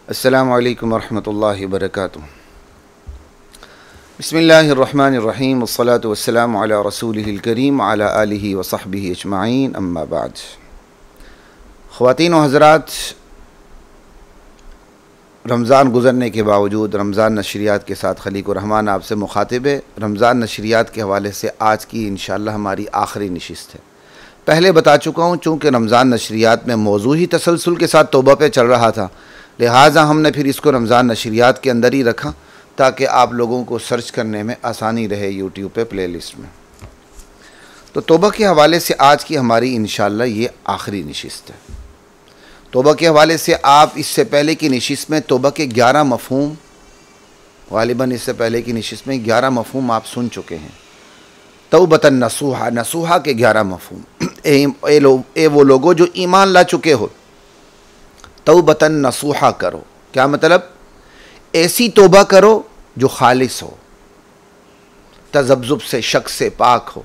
अस्सलामु अलैकुम वरहमतुल्लाहि वबरकातुहू। बिस्मिल्लाहिर्रहमानिर्रहीम वस्सलातु वस्सलामु अला रसूलिहिल करीम अला आलिहि व सहबिहि अजमाइन अम्मा बाद। ख़वातीन व हज़रात, रमज़ान गुज़रने के बावजूद रमज़ान नशरियात के साथ खलीक़ुर रहमान आपसे मुखातिब है। रमज़ान नशरियात के हवाले से आज की इंशाअल्लाह हमारी आखिरी नशिस्त है। पहले बता चुका हूँ, चूँकि रमज़ान नशरियात में मौजू ही तसलसल के साथ तौबा पे चल रहा था, लिहाजा हमने फिर इसको रमज़ान नशरियात के अंदर ही रखा ताकि आप लोगों को सर्च करने में आसानी रहे यूट्यूब पे प्लेलिस्ट में। तो तौबा के हवाले से आज की हमारी इंशाअल्लाह ये आखिरी नशिस्त है। तौबा के हवाले से आप इससे पहले की नशिस्त में तौबा के 11 मफ़हूम, गालिबन इससे पहले की नशिस्त में 11 मफ़हूम आप सुन चुके हैं। तौबतन नसूहा, नसूहा के 11 मफ़हूम। वो लोगो जो ईमान ला चुके हो, तौबतन नसूहा करो। क्या मतलब? ऐसी तौबा करो जो खालिस हो, तज़ब्ज़ुब से, शक से पाक हो।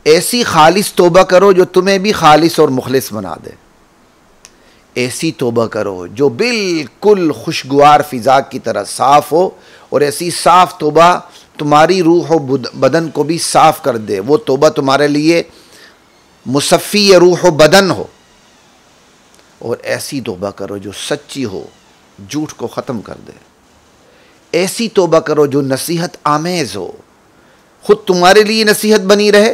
ऐसी खालिस तौबा करो जो तुम्हें भी खालिस और मुखलिस बना दे। ऐसी तौबा करो जो बिल्कुल खुशगवार फ़िज़ा की तरह साफ़ हो, और ऐसी साफ़ तौबा तुम्हारी रूह और बदन को भी साफ़ कर दे। वो तौबा तुम्हारे लिए मुसफ़ी रूह और बदन हो। और ऐसी तौबा करो जो सच्ची हो, झूठ को ख़त्म कर दे। ऐसी तौबा करो जो नसीहत आमेज़ हो, ख़ुद तुम्हारे लिए नसीहत बनी रहे,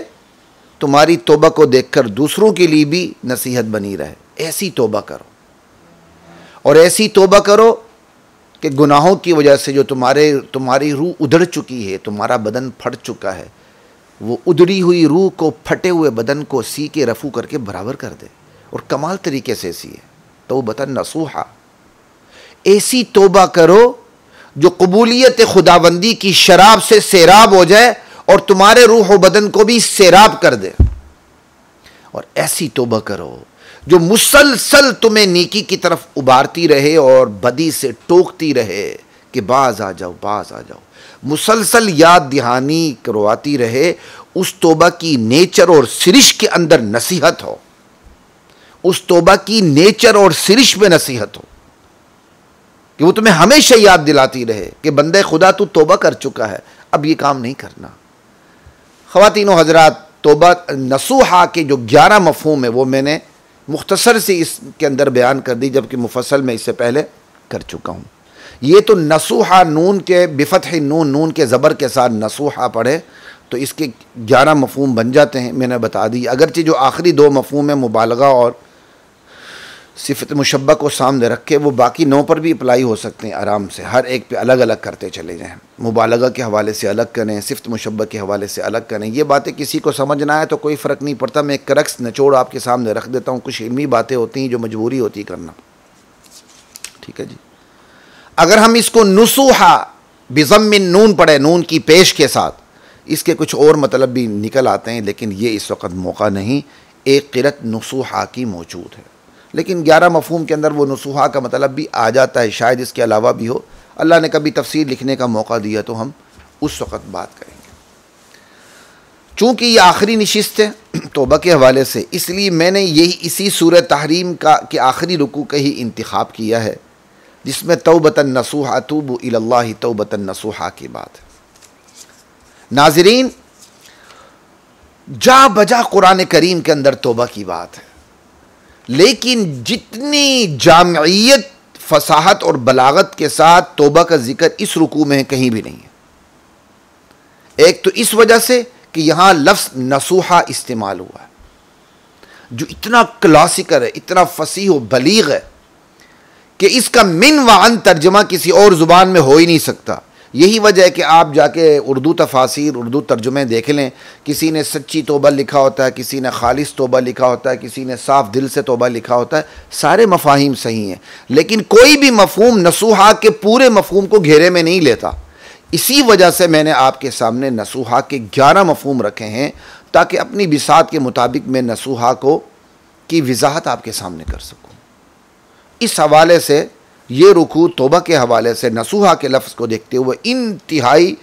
तुम्हारी तौबा को देखकर दूसरों के लिए भी नसीहत बनी रहे। ऐसी तौबा करो। और ऐसी तौबा करो कि गुनाहों की वजह से जो तुम्हारी रूह उधड़ चुकी है, तुम्हारा बदन फट चुका है, वो उधड़ी हुई रूह को फटे हुए बदन को सी के रफू करके बराबर कर दे। और कमाल तरीके से ऐसी है तौबतन नसूहा। ऐसी तौबा करो जो कबूलियत खुदाबंदी की शराब से सैराब हो जाए और तुम्हारे रूह व बदन को भी सैराब कर दे। और ऐसी तौबा करो जो मुसलसल तुम्हें नेकी की तरफ उबारती रहे और बदी से टोकती रहे कि बाज आ जाओ, बाज आ जाओ। मुसलसल याद दहानी करवाती रहे। उस तौबा की नेचर और सिरिश के अंदर नसीहत हो, उस तौबा की नेचर और सिरिश में नसीहत हो कि वो तुम्हें हमेशा याद दिलाती रहे कि बंदे खुदा तू तौबा कर चुका है, अब ये काम नहीं करना। ख़वातीनो हज़रात, तौबा नसूहा के जो 11 मफ़हूम है वो मैंने मुख्तसर से इसके अंदर बयान कर दी, जबकि मुफस्सल में इससे पहले कर चुका हूँ। ये तो नसूहा, नून के बिफ़त्ह नून, नून के ज़बर के साथ नसूहा पढ़े तो इसके 11 मफ़हूम बन जाते हैं, मैंने बता दी। अगरचे जो आखिरी 2 मफ़हूम है, मुबालगा और सिफ़त मुशब्बह को सामने रख के, वो बाकी 9 पर भी अप्लाई हो सकते हैं आराम से। हर एक पे अलग अलग करते चले जाएँ। मुबालगा के हवाले से अलग करें, सिफ़त मुशब्बह के हवाले से अलग करें। ये बातें किसी को समझ ना आए तो कोई फ़र्क नहीं पड़ता, मैं एक करक्स निचोड़ आपके सामने रख देता हूँ। कुछ इल्मी बातें होती हैं जो मजबूरी होती है करना, ठीक है जी। अगर हम इसको नसूहा बिज़म्मिन नून पढ़े, नून की पेश के साथ, इसके कुछ और मतलब भी निकल आते हैं, लेकिन ये इस वक्त मौका नहीं। एक क़िरत नसूहा की मौजूद है, लेकिन 11 मफ़हूम के अंदर वो नसूहा का मतलब भी आ जाता है, शायद इसके अलावा भी हो। अल्लाह ने कभी तफसीर लिखने का मौका दिया तो हम उस वक़्त बात करेंगे। चूँकि ये आखिरी नशिस्त है तौबा के हवाले से, इसलिए मैंने यही इसी सूरह तहरीम का के आखिरी रुकू का ही इंतखाब किया है, जिसमें तौबतन नसूहा, तूबू इलल्लाहि तौबतन नसूहा की बात है। नाज़रीन, जा बजा कुरान करीम के अंदर तौबा की बात है, लेकिन जितनी जामियत, फसाहत और बलागत के साथ तौबा का जिक्र इस रुकू में कहीं भी नहीं है। एक तो इस वजह से कि यहाँ लफ्ज़ नसूहा इस्तेमाल हुआ है, जो इतना क्लासिकल है, इतना फसीह व बलीग है कि इसका मिन व अन तर्जमा किसी और ज़ुबान में हो ही नहीं सकता। यही वजह है कि आप जाके उर्दू तफासिर, उर्दू तर्जुमे देख लें, किसी ने सच्ची तौबा लिखा होता है, किसी ने खालिस तौबा लिखा होता है, किसी ने साफ़ दिल से तौबा लिखा होता है। सारे मफ़ाहीम सही हैं, लेकिन कोई भी मफ़हूम नसूहा के पूरे मफ़हूम को घेरे में नहीं लेता। इसी वजह से मैंने आपके सामने नसूहा के 11 मफ़हूम रखे हैं, ताकि अपनी बिसात के मुताबिक मैं नसूहा को की वज़ाहत आपके सामने कर सकूँ। इस हवाले से ये रुकू तौबा के हवाले से नसूहा के लफ्ज़ को देखते हुए इंतहाई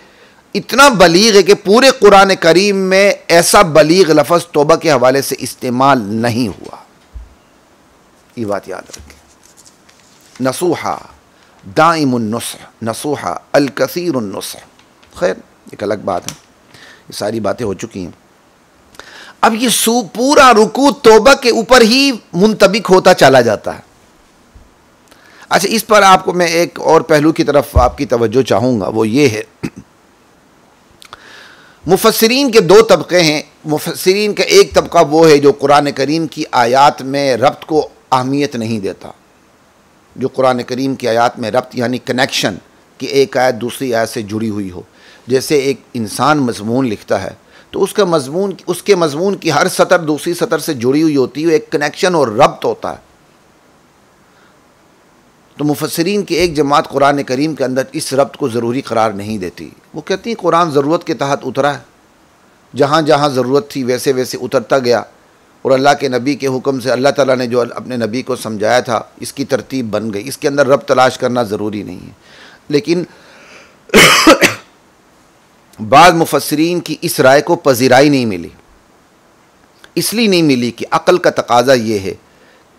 इतना बलीग है कि पूरे कुरान करीम में ऐसा बलीग लफ्ज़ तौबा के हवाले से इस्तेमाल नहीं हुआ। ये बात याद रखें। नसूहा दाइमुन नुस्ह नसूहा अल कसीरुन नुस्ह। खैर एक अलग बात है, ये सारी बातें हो चुकी हैं। अब ये पूरा रुकू तौबा के ऊपर ही मुंतबिक होता चला जाता है। अच्छा, इस पर आपको मैं एक और पहलू की तरफ आपकी तवज्जो चाहूँगा, वो ये है मुफस्सिरीन के दो तबके हैं। मुफस्सिरीन का एक तबका वो है जो कुरान करीम की आयात में रब्त को अहमियत नहीं देता, जो कुरान करीम की आयात में रब्त यानी कनेक्शन कि एक आयत दूसरी आयत से जुड़ी हुई हो। जैसे एक इंसान मज़मून लिखता है तो उसके मज़मून की हर सतर दूसरी सतर से जुड़ी हुई होती है, एक कनेक्शन और रब्त होता है। तो मुफस्सिरीन की एक जमात कुरान करीम के अंदर इस रब्त को ज़रूरी करार नहीं देती। वो कहती हैं कुरान ज़रूरत के तहत उतरा है, जहाँ जहाँ ज़रूरत थी वैसे वैसे उतरता गया, और अल्लाह के नबी के हुक्म से अल्लाह ताला ने जो अपने नबी को समझाया था इसकी तरतीब बन गई। इसके अंदर रब्त तलाश करना ज़रूरी नहीं है। लेकिन बाद मुफस्सिरीन की इस राय को पजीराई नहीं मिली। इसलिए नहीं मिली कि अक़ल का तकाज़ा ये है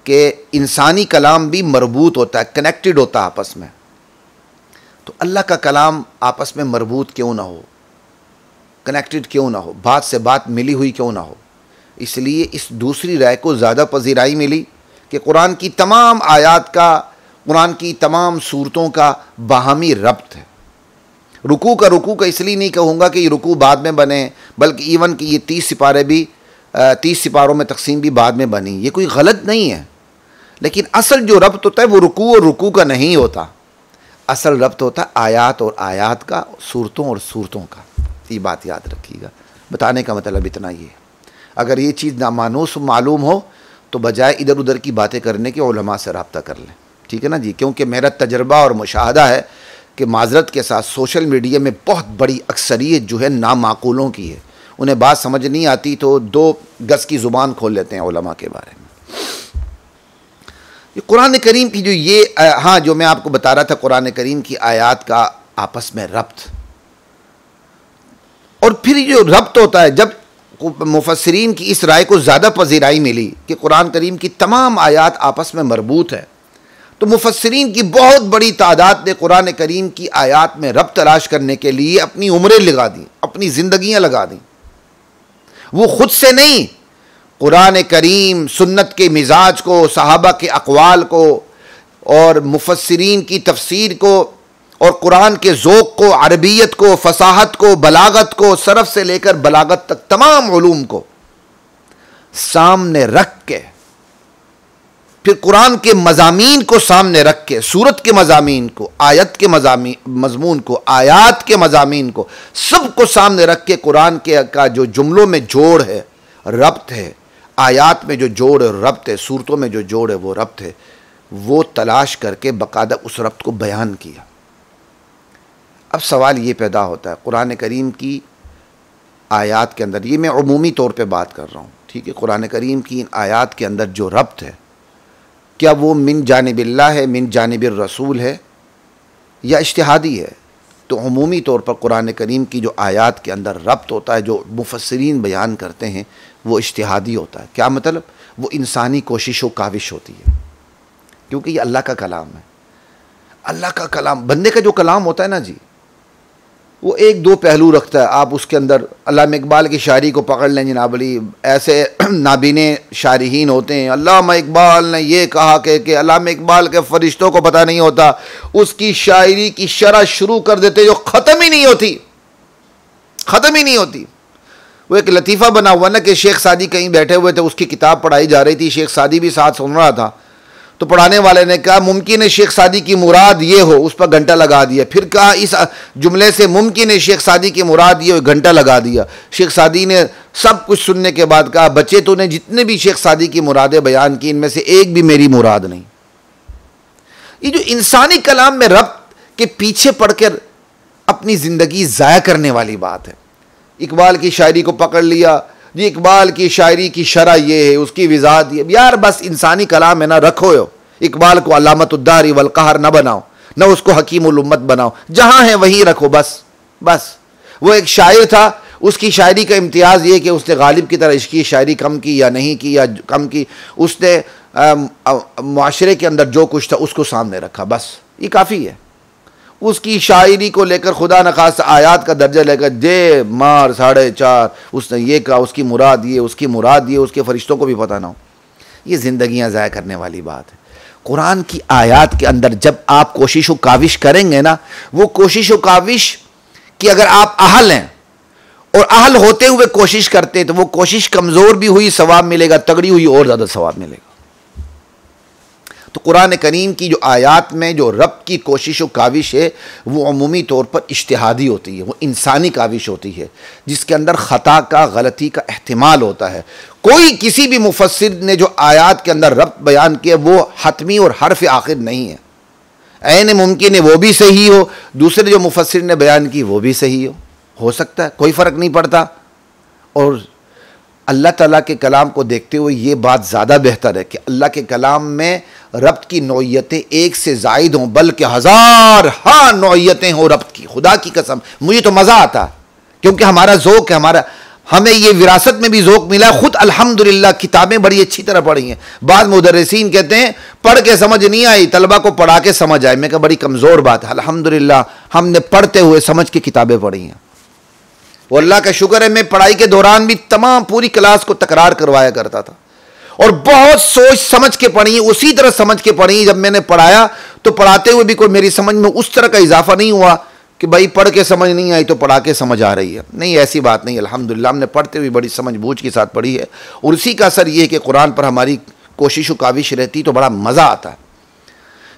कि इंसानी कलाम भी मरबूत होता है, कनेक्टेड होता है आपस में। तो अल्लाह का कलाम आपस में मरबूत क्यों ना हो, कनेक्टेड क्यों ना हो, बात से बात मिली हुई क्यों ना हो। इसलिए इस दूसरी राय को ज़्यादा पजीराई मिली कि कुरान की तमाम आयात का, कुरान की तमाम सूरतों का बाहमी रब्त है। रुकू का इसलिए नहीं कहूँगा कि ये रुकू बाद में बने, बल्कि इवन कि ये 30 सिपारे भी 30 सिपारों में तकसीम भी बाद में बनी, ये कोई गलत नहीं है। लेकिन असल जो रब्त होता है वो रुकू और रुकू का नहीं होता। असल रब्त होता है आयात और आयात का, सूरतों और सूरतों का। ये बात याद रखिएगा। बताने का मतलब इतना ही है। अगर ये चीज़ नामानूस मालूम हो तो बजाय इधर उधर की बातें करने के उलमा से रब्ता कर लें, ठीक है ना जी। क्योंकि मेरा तजर्बा और मुशाहदा है कि माजरत के साथ सोशल मीडिया में बहुत बड़ी अक्सरियत जो है नामाकूलों की है। उन्हें बात समझ नहीं आती तो 2 गज़ की ज़ुबान खोल लेते हैं उलमा के बारे में। ये कुरान करीम की जो मैं आपको बता रहा था, कुरान करीम की आयात का आपस में रब्त, और फिर जो रब्त होता है, जब मुफस्सिरीन की इस राय को ज़्यादा पजीराई मिली कि कुरान करीम की तमाम आयात आपस में मरबूत है, तो मुफस्सिरीन की बहुत बड़ी तादाद ने कुरान करीम की आयात में रब्त तलाश करने के लिए अपनी उम्रें लगा दी, अपनी ज़िंदगियाँ लगा दी। वो खुद से नहीं, कुरान करीम, सुन्नत के मिजाज को, सहाबा के अक़वाल को, और मुफस्सिरीन की तफसीर को, और कुरान के ज़ौक़ को, अरबियत को, फसाहत को, बलागत को, सरफ से लेकर बलागत तक तमाम उलूम को सामने रख के, फिर कुरान के मज़ामीन को सामने रख के, सूरत के मज़ामीन को, आयत के मज़मून को, आयात के मज़ामीन को, सब को सामने रख के कुरान के का जो जुमलों में जोड़ है, रब्त है, आयात में जो जोड़ है रब्त है, सूरतों में जो जोड़ है वो रब्त है, वो तलाश करके बाकायदा उस रब्त को बयान किया। अब सवाल ये पैदा होता है, कुरान करीम की आयात के अंदर, ये मैं उमूमी तौर पे बात कर रहा हूँ, ठीक है, कुरान करीम की इन आयात के अंदर जो रब्त है, क्या वो मिन जानिबिल्लाह है, मिन जानिबिर रसूल है, या इज्तिहादी है? तो उमूमी तौर पर कुरान करीम की जो आयात के अंदर रब्त होता है, जो मुफस्सिरीन बयान करते हैं, वो इज्तिहादी होता है। क्या मतलब? वो इंसानी कोशिश व काविश होती है, क्योंकि ये अल्लाह का कलाम है। अल्लाह का कलाम, बंदे का जो कलाम होता है ना जी, वो 1-2 पहलू रखता है। आप उसके अंदर अल्लामा इकबाल की शायरी को पकड़ लें जनाब अली, ऐसे नाबीने शायरीन होते हैं। अल्लामा इकबाल ने ये कहा कि अल्लामा इकबाल के फरिश्तों को पता नहीं होता, उसकी शायरी की शरह शुरू कर देते जो ख़त्म ही नहीं होती, ख़त्म ही नहीं होती। वो एक लतीफ़ा बना हुआ ना कि शेख सादी कहीं बैठे हुए थे, उसकी किताब पढ़ाई जा रही थी, शेख सादी भी साथ सुन रहा था, तो पढ़ाने वाले ने कहा मुमकिन है शेख सादी की मुराद ये हो, उस पर घंटा लगा दिया। फिर कहा इस जुमले से मुमकिन है शेख सादी की मुराद ये हो, घंटा लगा दिया। शेख सादी ने सब कुछ सुनने के बाद कहा बच्चे तूने जितने भी शेख सादी की मुरादें बयान की, इनमें से एक भी मेरी मुराद नहीं। ये जो इंसानी कलाम में रब्त के पीछे पड़कर अपनी ज़िंदगी ज़ाया करने वाली बात है। इकबाल की शायरी को पकड़ लिया जी, इकबाल की शायरी की शरह ये है, उसकी वजाहत ये। यार बस इंसानी कलाम है ना, रखो यो। इकबाल को अलामतुद्दारी वल कहर न बनाओ, न उसको हकीमुल उम्मत बनाओ, जहाँ है वहीं रखो बस। वो एक शायर था, उसकी शायरी का इम्तियाज़ ये कि उसने गालिब की तरह इसकी शायरी कम की या नहीं की या कम की, उसने माशरे के अंदर जो कुछ था उसको सामने रखा बस। ये काफ़ी है। उसकी शायरी को लेकर खुदा न खास्ता आयात का दर्जा लेकर दे मार 4.5, उसने ये कहा, उसकी मुराद ये, उसकी मुराद ये, उसके फरिश्तों को भी पता ना हो, ये ज़िंदगियाँ ज़ाया करने वाली बात है। कुरान की आयात के अंदर जब आप कोशिश व काविश करेंगे ना, वो कोशिश व काविश कि अगर आप अहल हैं और अहल होते हुए कोशिश करते हैं तो वो कोशिश कमज़ोर भी हुई सवाब मिलेगा, तगड़ी हुई और ज़्यादा सवाब मिलेगा। तो कुरान करीम की जो आयात में जो रब की कोशिश व काविश है वो अमूमी तौर पर इज्तिहादी होती है, वो इंसानी काविश होती है जिसके अंदर ख़ता का, गलती का एहतिमाल होता है। कोई किसी भी मुफस्सिर ने जो आयात के अंदर रब बयान किया वो हतमी और हर्फ आखिर नहीं है। ऐन मुमकिन है वो भी सही हो, दूसरे जो मुफस्सिर ने बयान की वो भी सही हो सकता है, कोई फ़र्क नहीं पड़ता। और अल्लाह ताला के कलाम को देखते हुए ये बात ज़्यादा बेहतर है कि अल्लाह के कलाम में रब्त की नौइयतें एक से ज़ायद हों, बल्कि हज़ार हाँ नौइयतें हों रब्त की। खुदा की कसम मुझे तो मज़ा आता क्योंकि हमारा ज़ौक़ है, हमें ये विरासत में भी ज़ौक़ मिला है। ख़ुद अल्हम्दुलिल्लाह किताबें बड़ी अच्छी तरह पढ़ी हैं। बाद मुदर्रिसीन कहते हैं पढ़ के समझ नहीं आई, तलबा को पढ़ा के समझ आए। मैं कहा बड़ी कमज़ोर बात है, अल्हम्दुलिल्लाह हमने पढ़ते हुए समझ के किताबें पढ़ी हैं। वो अल्लाह का शुक्र है, मैं पढ़ाई के दौरान भी तमाम पूरी क्लास को तकरार करवाया करता था और बहुत सोच समझ के पढ़ी, उसी तरह समझ के पढ़ी। जब मैंने पढ़ाया तो पढ़ाते हुए भी कोई मेरी समझ में उस तरह का इजाफा नहीं हुआ कि भाई पढ़ के समझ नहीं आई तो पढ़ा के समझ आ रही है। नहीं, ऐसी बात नहीं। अल्हम्दुलिल्लाह हमने पढ़ते हुए बड़ी समझ बूझ के साथ पढ़ी है और उसी का असर ये है कि कुरान पर हमारी कोशिश व काविश रहती तो बड़ा मज़ा आता है।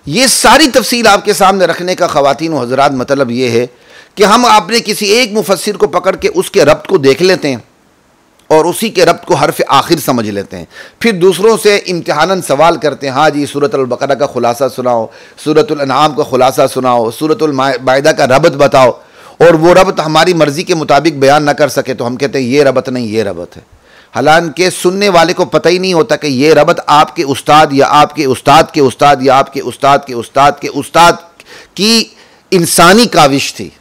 ये सारी तफसील आपके सामने रखने का ख़वातीन व हज़रात मतलब ये है कि हम आपने किसी एक मुफस्सिर को पकड़ के उसके रब्त को देख लेते हैं और उसी के रब्त को हर्फ आखिर समझ लेते हैं, फिर दूसरों से इम्तिहानन सवाल करते हैं, हाँ जी सूरतुल बकरा का खुलासा सुनाओ, सूरतुल अनआम का खुलासा सुनाओ, सूरतुल माइदा का रबत बताओ, और वो रबत हमारी मर्ज़ी के मुताबिक बयान ना कर सके तो हम कहते हैं ये रबत नहीं, ये रबत है। हालांकि सुनने वाले को पता ही नहीं होता कि ये रबत आपके उस्ताद या आपके उस्ताद के उस्ताद या आपके उस्ताद के उस्ताद के उस्ताद की इंसानी काविश थी।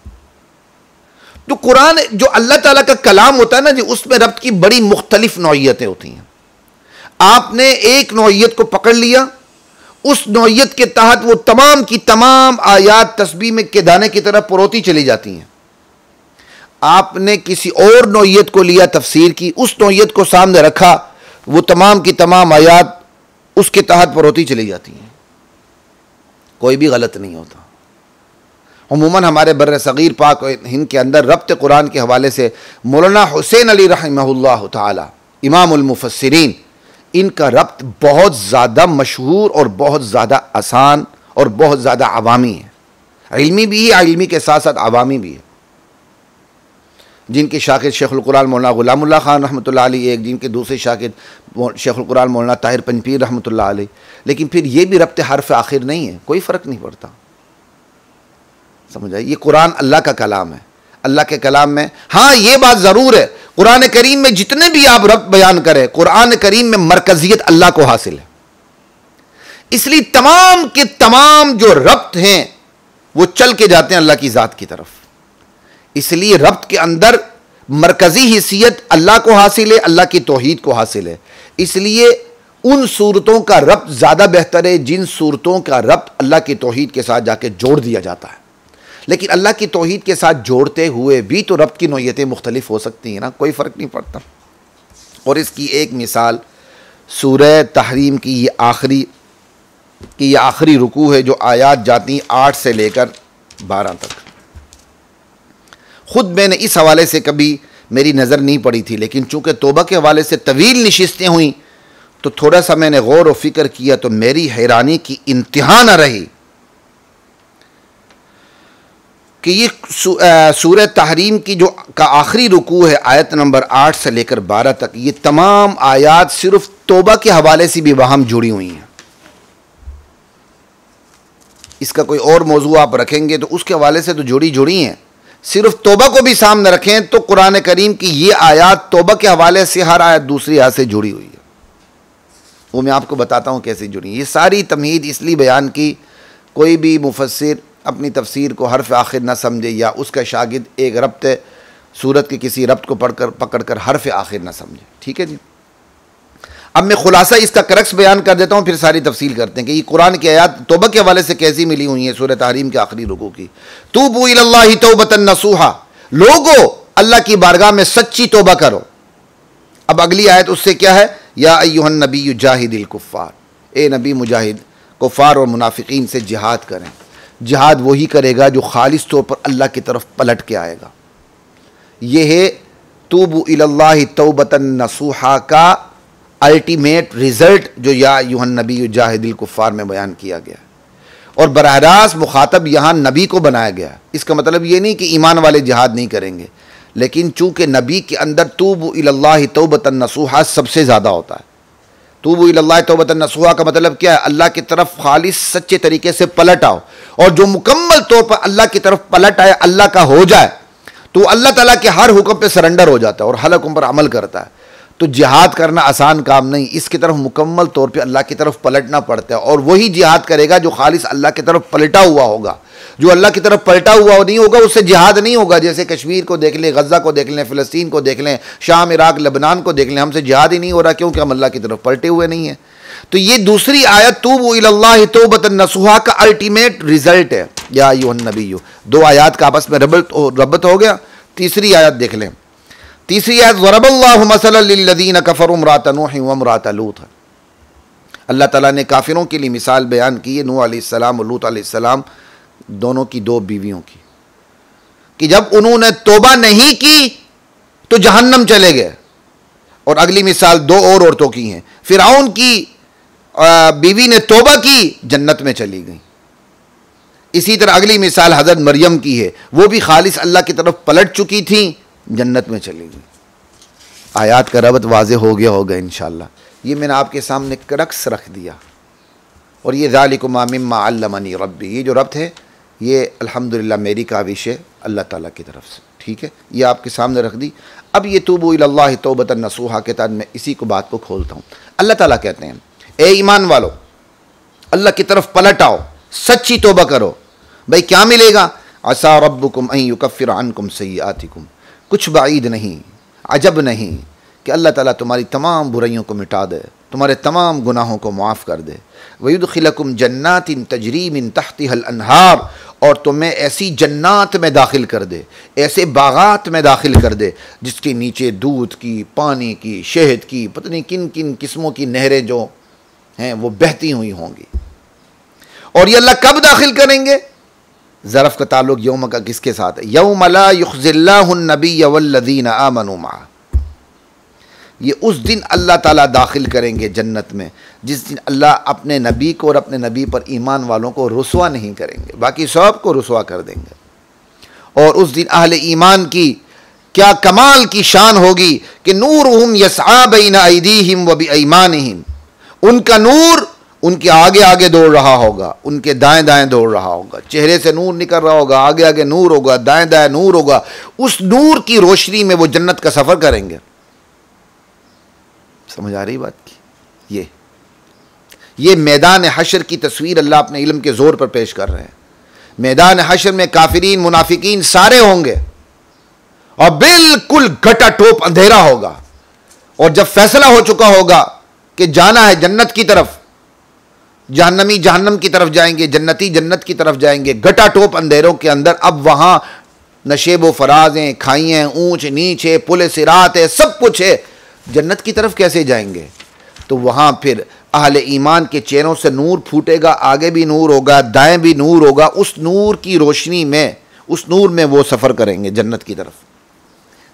तो कुरान जो अल्लाह ताला का कलाम होता है ना जी, उसमें रब्त की बड़ी मुख्तलिफ नौइयतें होती हैं। आपने एक नौइयत को पकड़ लिया, उस नौइयत के तहत वो तमाम की तमाम आयात तस्बीह में के दाने की तरह परोती चली जाती हैं। आपने किसी और नौइयत को लिया तफसीर की, उस नौइयत को सामने रखा, वो तमाम की तमाम आयात उसके तहत परोती चली जाती हैं। कोई भी गलत नहीं होता। उमूमन हमारे बर्र सगीर पाक हिंद के अंदर रब्त कुरान के हवाले से मौलाना हुसैन अली रहमहुल्लाह ताला इमामुल मुफस्सिरीन, इनका रब्त बहुत ज़्यादा मशहूर और बहुत ज़्यादा आसान और बहुत ज़्यादा अवामी है। इल्मी भी है, इल्मी के साथ साथ अवामी भी है। जिनके शागिर्द शेखुल कुरान मौलाना गुलामुल्लाह खान रहमतुल्लाह अलैह एक, जिनके दूसरे शागिर्द शेखुल कुरान मौलाना ताहिर पंजपीर रहमतुल्लाह अलैह। लेकिन फिर ये भी रब्त हर्फ आखिर नहीं है, कोई फ़र्क नहीं पड़ता। समझ आए, ये कुरान अल्लाह का कलाम है। अल्लाह के कलाम में हाँ ये बात ज़रूर है, कुरान करीम में जितने भी आप रब्त बयान करें, कुरान करीम में मरकज़ियत अल्लाह को हासिल है। इसलिए तमाम के तमाम जो रब्त हैं वो चल के जाते हैं अल्लाह की ज़ात की तरफ। इसलिए रब्त के अंदर मरकज़ी हिस्सियत अल्लाह को हासिल है, अल्लाह की तौहीद को हासिल है। इसलिए उन सूरतों का रब्त ज़्यादा बेहतर है जिन सूरतों का रब्त अल्लाह की तौहीद के साथ जाके जोड़ दिया जाता है। लेकिन अल्लाह की तौहीद के साथ जोड़ते हुए भी तो रब्त की नौइयतें मुख्तलिफ हो सकती हैं ना, कोई फ़र्क नहीं पड़ता। और इसकी एक मिसाल सूरह तहरीम की ये आखिरी रुकू है जो आयात जाती 8 से लेकर 12 तक। ख़ुद मैंने इस हवाले से कभी मेरी नज़र नहीं पड़ी थी, लेकिन चूँकि तौबा के हवाले से तवील नशिस्तें हुई तो थोड़ा सा मैंने गौर व फिक्र किया तो मेरी हैरानी की इंतहा न रही कि ये सूरह तहरीम की जो का आखिरी रुकू है आयत नंबर 8 से लेकर 12 तक, ये तमाम आयात सिर्फ तौबा के हवाले से भी वहां जुड़ी हुई हैं। इसका कोई और मौजू आप रखेंगे तो उसके हवाले से तो जुड़ी हैं, सिर्फ तौबा को भी सामने रखें तो कुरान करीम की ये आयात तौबा के हवाले से हर आयत दूसरी आयत से जुड़ी हुई है। वो मैं आपको बताता हूँ कैसे जुड़ी। ये सारी तमहीद इसलिए बयान की, कोई भी मुफस्सिर अपनी तफसीर को हर्फ आखिर ना समझे या उसका शागिर्द एक रब्त सूरत के किसी रब्त को पकड़ कर हर्फ आखिर ना समझे। ठीक है जी। अब मैं खुलासा इसका करक्स बयान कर देता हूँ, फिर सारी तफसील करते हैं कि ये कुरान की आयत तौबा के हवाले से कैसी मिली हुई है। सूरह तहरीम के आखिरी रुकू की, तूबू इलल्लाहि तौबतन नसूहा, लोगो अल्लाह की बारगाह में सच्ची तौबा करो। अब अगली आयत उससे क्या है, या अय्युहन नबी जाहिदिल कुफ़ार, ए नबी मुजाहिद कुफ़ार और मुनाफिकीन से जिहाद करें। जिहाद वही करेगा जो खालिस तौर पर अल्लाह की तरफ पलट के आएगा। ये है तूबू इलल्लाहि तौबतन नसूहा का अल्टीमेट रिजल्ट जो या अय्युहन नबी जाहिदिल कुफ़ार में बयान किया गया। और बराह रास्त मुखातब यहाँ नबी को बनाया गया। इसका मतलब ये नहीं कि ईमान वाले जिहाद नहीं करेंगे, लेकिन चूँकि नबी के अंदर तूबू इलल्लाहि तौबतन नसूहा सबसे ज़्यादा होता है। तूबू इलल्लाहि तौबतन नसूहा का मतलब क्या है, अल्लाह की तरफ खालिस सच्चे तरीके से पलट आओ। और जो मुकम्मल तौर पर अल्लाह की तरफ पलट आए, अल्लाह का हो जाए, तो अल्लाह ताला के हर हुक्म पे सरेंडर हो जाता है और हर हुक्म पर अमल करता है। तो जिहाद करना आसान काम नहीं, इसकी तरफ मुकम्मल तौर पे अल्लाह की तरफ पलटना पड़ता है। और वही जिहाद करेगा जो खालिस अल्लाह की तरफ पलटा हुआ होगा। जो अल्लाह की तरफ पलटा हुआ नहीं होगा उससे जिहाद नहीं होगा। जैसे कश्मीर को देख लें, गज़ा को देख लें, फ़लस्तीन को देख लें, शाम, इराक, लबनान को देख लें, हमसे जिहाद ही नहीं हो रहा, क्योंकि हम अल्लाह की तरफ पलटे हुए नहीं हैं। तो ये दूसरी आयत तूबू इलल्लाहि तौबतन नसूहा का अल्टीमेट रिजल्ट है, या अय्युहन नबी। दो आयत का आपस में रबत हो गया। तीसरी आयत देख लें। तीसरी आयत ज़रबल्लाहु मसलन लिल्लज़ीना कफ़रू इम्राअत नूह व इम्राअत लूत। अल्लाह ताला ने काफिरों के लिए मिसाल बयान की है, नूह अलैहिस्सलाम और लूत अलैहिस्सलाम दोनों की, दो बीवियों की, कि जब उन्होंने तौबा नहीं की तो जहन्नम चले गए। और अगली मिसाल दो और औरतों की हैं, फिरौन की बीवी ने तौबा की, जन्नत में चली गई। इसी तरह अगली मिसाल हज़रत मरियम की है, वो भी खालिस अल्लाह की तरफ पलट चुकी थी, जन्नत में चली गई। आयात का रबत वाज़े हो गया होगा इंशाअल्लाह। ये मैंने आपके सामने करक्स रख दिया। और ये ज़ालिकुमा मिम्मा अल्लमनी रब्बी, ये जो रब्त है ये अल्हम्दुलिल्लाह मेरी काविश है अल्लाह ताला की तरफ से, ठीक है। ये आपके सामने रख दी। अब ये तूबू इलल्लाहि तौबतन नसूहा के तहत मैं इसी को बात को खोलता हूँ। अल्लाह ताला कहते हैं, ए ईमान वालो, अल्लाह की तरफ पलट आओ, सच्ची तौबा करो। भाई क्या मिलेगा, असा रब्बुकुम अन युकफ्फिर अन्कुम सय्यातिकुम, कुछ बाईद नहीं, अजब नहीं कि अल्लाह ताला तुम्हारी तमाम बुराइयों को मिटा दे, तुम्हारे तमाम गुनाहों को माफ़ कर दे। वयुदखिलकुम जन्नातिन तजरी मिन तहतिहल अनहार, और तुम्हें ऐसी जन्नात में दाखिल कर दे, ऐसे बागात में दाखिल कर दे जिसके नीचे दूध की, पानी की, शहद की, पता नहीं किन किन किस्मों की नहरें जो हैं वो बहती हुई होंगी। और ये अल्लाह कब दाखिल करेंगे, ज़रफ़ का ताल्लुक यौम का किसके साथ है, यौम ला युख़्ज़िल्लाहुन नबिय्य वल्लज़ीना आमनू मअह। ये उस दिन अल्लाह ताला दाखिल करेंगे जन्नत में जिस दिन अल्लाह अपने नबी को और अपने नबी पर ईमान वालों को रुसवा नहीं करेंगे, बाकी सब को रुसवा कर देंगे। और उस दिन अहले ईमान की क्या कमाल की शान होगी कि नूरुहुम यस्आ बैना अयदीहिम व बिअयमानिहिम, उनका नूर उनके आगे आगे दौड़ रहा होगा, उनके दाएं दाएं दौड़ रहा होगा। चेहरे से नूर निकल रहा होगा, आगे आगे नूर होगा, दाएं दाएं नूर होगा। उस नूर की रोशनी में वो जन्नत का सफ़र करेंगे। समझ आ रही बात की? ये मैदान हशर की तस्वीर अल्लाह अपने इल्म के ज़ोर पर पेश कर रहे हैं। मैदान हशर में काफिरीन मुनाफिकीन सारे होंगे और बिल्कुल घटा टोप अंधेरा होगा। और जब फैसला हो चुका होगा कि जाना है जन्नत की तरफ, जहन्नमी जहन्नम की तरफ जाएंगे, जन्नती जन्नत की तरफ जाएंगे, घटा टोप अंधेरों के अंदर अब वहां नशेब व फराज हैं, खाइयाँ, ऊंच नीच है, पुल सिरात है, सब कुछ है। जन्नत की तरफ कैसे जाएंगे? तो वहाँ फिर अहले ईमान के चेहरों से नूर फूटेगा, आगे भी नूर होगा, दाएं भी नूर होगा। उस नूर की रोशनी में, उस नूर में वो सफ़र करेंगे जन्नत की तरफ।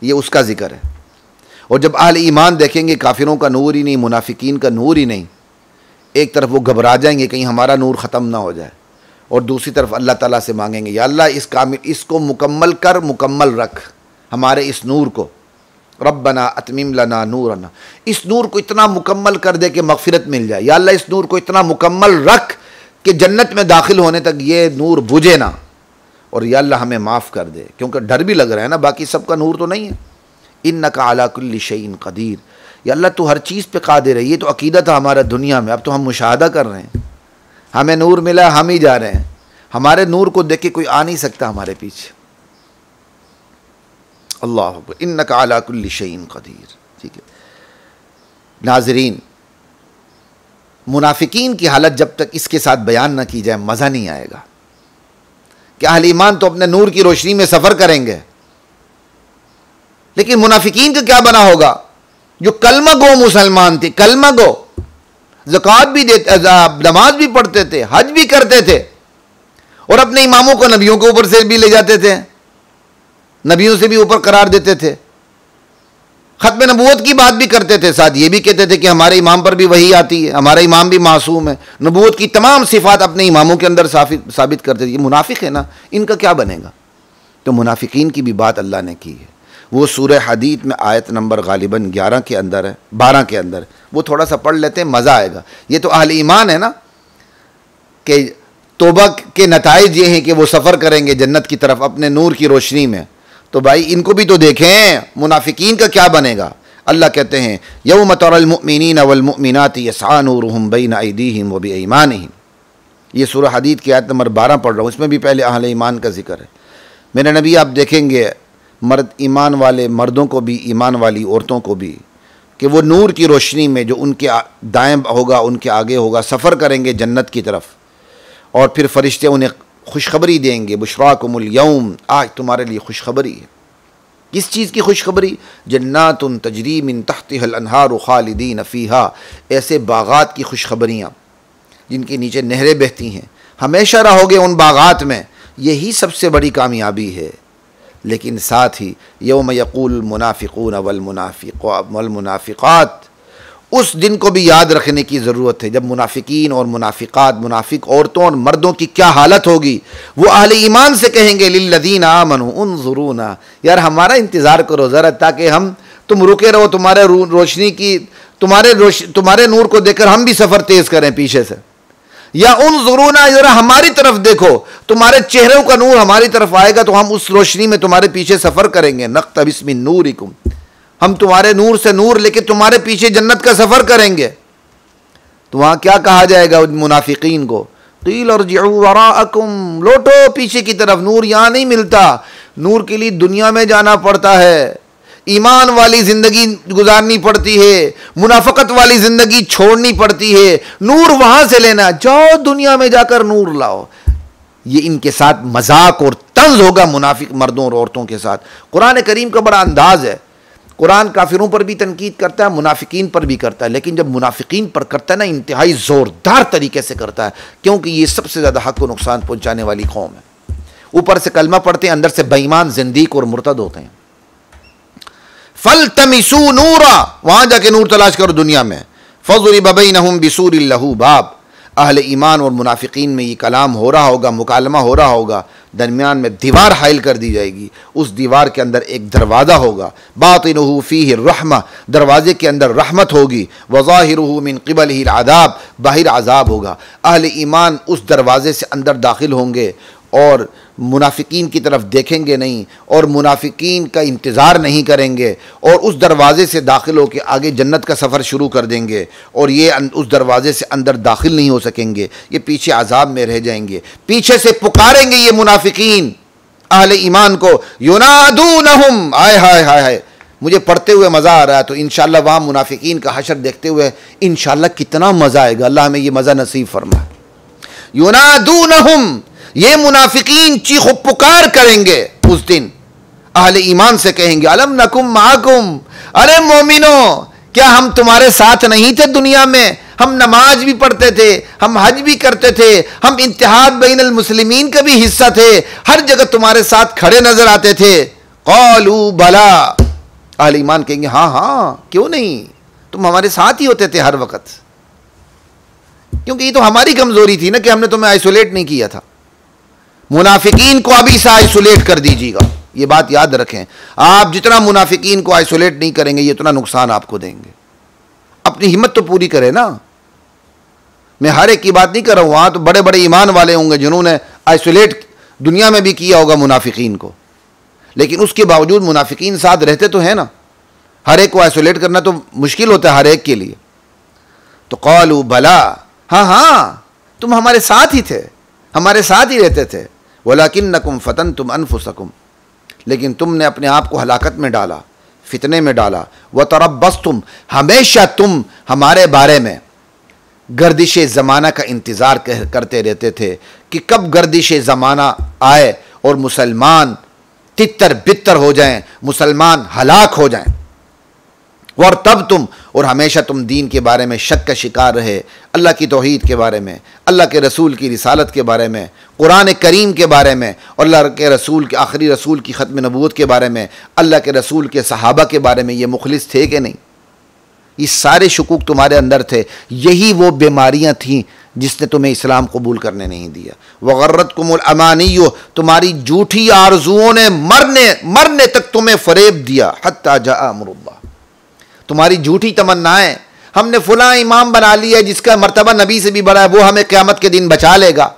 ये उसका जिक्र है। और जब अहले ईमान देखेंगे काफिरों का नूर ही नहीं, मुनाफिकीन का नूर ही नहीं, एक तरफ वो घबरा जाएंगे कहीं हमारा नूर ख़त्म ना हो जाए, और दूसरी तरफ अल्लाह ताला से मांगेंगे, या अल्लाह इसको मुकम्मल कर, मुकम्मल रख हमारे इस नूर को। रब्बना अतमिम लना नूरना, इस नूर को इतना मुकम्मल कर दे कि मगफिरत मिल जाए। या अल्लाह इस नूर को इतना मुकम्मल रख कि जन्नत में दाखिल होने तक ये नूर बुझे ना, और या अल्लाह हमें माफ़ कर दे, क्योंकि डर भी लग रहा है ना, बाकी सबका नूर तो नहीं है। इन्नका अला कुल्ली शैइन क़दीर, या अल्लाह तू हर चीज़ पे क़ादिर है। ये तो अक़ीदा था हमारा दुनिया में, अब तो हम मुशाहदा कर रहे हैं, हमें नूर मिला, हम ही जा रहे हैं। हमारे नूर को देख के कोई आ नहीं सकता हमारे पीछे। अल्लाह अकबर, इन्नका अला कुल्ली शैइन क़दीर। ठीक है नाज़रीन, मुनाफिकीन की हालत जब तक इसके साथ बयान न की जाए मज़ा नहीं आएगा कि अहले ईमान तो अपने नूर की रोशनी में सफ़र करेंगे, लेकिन मुनाफिकीन का क्या बना होगा? जो कलमा गो मुसलमान थे, कलमा गो, ज़कात भी देते, नमाज भी पढ़ते थे, हज भी करते थे, और अपने इमामों को नबियों के ऊपर से भी ले जाते थे, नबियों से भी ऊपर करार देते थे, खत्म नबूवत की बात भी करते थे, साथ ये भी कहते थे कि हमारे इमाम पर भी वही आती है, हमारा इमाम भी मासूम है, नबूवत की तमाम सिफात अपने इमामों के अंदर साबित करते थे। ये मुनाफिक है ना, इनका क्या बनेगा? तो मुनाफिकीन की भी बात अल्लाह ने की है। वो सूरह हदीद में आयत नंबर गालिबन 11 के अंदर है, 12 के अंदर, वो थोड़ा सा पढ़ लेते हैं, मज़ा आएगा। ये तो अहले ईमान है ना, कि तौबा के नताइज ये हैं कि वो सफ़र करेंगे जन्नत की तरफ अपने नूर की रोशनी में। तो भाई इनको भी तो देखें, मुनाफिकीन का क्या बनेगा? अल्लाह कहते हैं यौम तरल मुमिनीन वल मुमिनाति यस्आ नूरुहुम बैन अयदीहिम व बिअयमानिहिम। ये सूरह हदीद की आयत नंबर 12 पढ़ रहा हूँ, इसमें भी पहले अहले ईमान का जिक्र है। मेरे नबी आप देखेंगे मर्द ईमान वाले मर्दों को भी, ईमान वाली औरतों को भी, कि वो नूर की रोशनी में जो उनके दाएँ होगा, उनके आगे होगा, सफ़र करेंगे जन्नत की तरफ, और फिर फरिश्ते उन्हें खुशखबरी देंगे, बुशराकुमुल यौम, आज तुम्हारे लिए खुशखबरी है। किस चीज़ की खुशखबरी? जन्नातुन तजरी मिन तहतिहल अनहारु खालिदीन फ़ीहा, ऐसे बागात की खुशखबरियाँ जिनके नीचे नहरें बहती हैं, हमेशा रहोगे उन बागात में, यही सबसे बड़ी कामयाबी है। लेकिन साथ ही यौम यक़ूल मुनाफ़िक़ून वल मुनाफ़िक़ात, उस दिन को भी याद रखने की ज़रूरत है, जब मुनाफिकीन और मुनाफिकात, मुनाफिक औरतों और मर्दों की क्या हालत होगी। वो अहले ईमान से कहेंगे लिल्लज़ीना आमनू उन्ज़ुरूना, यार हमारा इंतज़ार करो ज़रा, ताकि हम, तुम रुके रहो, तुम्हारे रोशनी की, तुम्हारे नूर को देखकर हम भी सफ़र तेज़ करें पीछे से, या उन्ज़ुरूना, ज़रा हमारी तरफ देखो, तुम्हारे चेहरों का नूर हमारी तरफ आएगा तो हम उस रोशनी में तुम्हारे पीछे सफ़र करेंगे। नक़्तबिस मिन नूरिकुम, हम तुम्हारे नूर से नूर लेके तुम्हारे पीछे जन्नत का सफ़र करेंगे। तो वहाँ क्या कहा जाएगा उन मुनाफिकीन को? क़ील अर्जिऊ वराअकुम, लौटो पीछे की तरफ, नूर यहाँ नहीं मिलता, नूर के लिए दुनिया में जाना पड़ता है, ईमान वाली ज़िंदगी गुजारनी पड़ती है, मुनाफकत वाली ज़िंदगी छोड़नी पड़ती है, नूर वहाँ से लेना, जाओ दुनिया में जाकर नूर लाओ। ये इनके साथ मजाक और तंज होगा मुनाफिक मर्दों और औरतों के साथ। कुरान करीम का बड़ा अंदाज़ है, कुरान काफिरों पर भी तनकीद करता है, मुनाफिकीन पर भी करता है, लेकिन जब मुनाफिकीन पर करता है ना, इंतहाई ज़ोरदार तरीके से करता है, क्योंकि ये सबसे ज़्यादा हक़ को नुकसान पहुँचाने वाली कौम है। ऊपर से कलमा पढ़ते हैं, अंदर से बेईमान, ज़िंदीक और मुर्तद होते हैं। फल्तमिसू नूरा, वहाँ जाके नूर तलाश करो दुनिया में। फज़रिब बैनहुम बिसूरिन लहू बाब, अहले ईमान और मुनाफिकीन में ये कलाम हो रहा होगा, मुकालमा हो रहा होगा, दरमियान में दीवार हाइल कर दी जाएगी, उस दीवार के अंदर एक दरवाज़ा होगा, बातिनुहु फीहि रहमा, दरवाजे के अंदर रहमत होगी, व ज़ाहिरुहु मिन क़िबलिहिल अज़ाब, बाहिर अज़ाब होगा। अहले ईमान उस दरवाजे से अंदर दाखिल होंगे और मुनाफिकीन की तरफ देखेंगे नहीं, और मुनाफिकीन का इंतज़ार नहीं करेंगे, और उस दरवाज़े से दाखिल होकर आगे जन्नत का सफ़र शुरू कर देंगे, और ये उस दरवाज़े से अंदर दाखिल नहीं हो सकेंगे, ये पीछे अज़ाब में रह जाएंगे। पीछे से पुकारेंगे ये मुनाफिकीन अहले ईमान को, युनादूनहुम, आय हाय हाय हाय, मुझे पढ़ते हुए मज़ा आ रहा है। तो इंशाअल्लाह वहाँ मुनाफिकीन का हशर देखते हुए इंशाअल्लाह कितना मज़ा आएगा, अल्लाह हमें ये मज़ा नसीब फरमाए। युनादूनहुम, ये मुनाफिकीन चीखो पुकार करेंगे उस दिन, अहले ईमान से कहेंगे अलम नकुम माकुम, अरे मोमिनो, क्या हम तुम्हारे साथ नहीं थे दुनिया में? हम नमाज भी पढ़ते थे, हम हज भी करते थे, हम इत्तेहाद बैनल मुस्लिमीन का भी हिस्सा थे, हर जगह तुम्हारे साथ खड़े नजर आते थे। क़ालू बला, अहले ईमान कहेंगे हाँ हाँ, क्यों नहीं, तुम हमारे साथ ही होते थे हर वक्त, क्योंकि ये तो हमारी कमजोरी थी ना कि हमने तुम्हें आइसोलेट नहीं किया था। मुनाफिकीन को अभी से आइसोलेट कर दीजिएगा, ये बात याद रखें। आप जितना मुनाफिकीन को आइसोलेट नहीं करेंगे, ये उतना नुकसान आपको देंगे। अपनी हिम्मत तो पूरी करें ना, मैं हर एक की बात नहीं कर रहा हूं, वहां तो बड़े बड़े ईमान वाले होंगे जिन्होंने आइसोलेट दुनिया में भी किया होगा मुनाफिकीन को, लेकिन उसके बावजूद मुनाफिकीन साथ रहते तो है ना। हर एक को आइसोलेट करना तो मुश्किल होता है हर एक के लिए। तो क़ालू भला, हाँ हाँ, तुम हमारे साथ ही थे, हमारे साथ ही रहते थे। वलाकिन्नकुम फतनतुम अनफुसकुम, लेकिन तुमने अपने आप को हलाकत में डाला, फितने में डाला। व तरब्बस्तुम, हमेशा तुम हमारे बारे में गर्दिश ज़माना का इंतज़ार करते रहते थे कि कब गर्दिश ज़माना आए और मुसलमान तितर बितर हो जाएं, मुसलमान हलाक हो जाएं। और तब तुम, और हमेशा तुम दीन के बारे में शक का शिकार रहे, अल्लाह की तौहीद के बारे में, अल्लाह के रसूल की रिसालत के बारे में, कुरान करीम के बारे में, और अल्लाह के रसूल के आखिरी रसूल की ख़त्म नबूवत के बारे में, अल्लाह के रसूल के सहाबा के बारे में ये मुखलिस थे कि नहीं? ये सारे शुकूक तुम्हारे अंदर थे। यही वो बीमारियां थीं जिसने तुम्हें इस्लाम कबूल करने नहीं दिया। वगर्रतकुमुल अमानिय्यु, तुम्हारी झूठी आरजुओं ने मरने तक तुम्हें फरेब दिया। हत्ता जाअ अमरुल्लाह, तुम्हारी झूठी तमन्नाएं, हमने फुला इमाम बना लिया जिसका मर्तबा नबी से भी बड़ा है, वो हमें क़यामत के दिन बचा लेगा।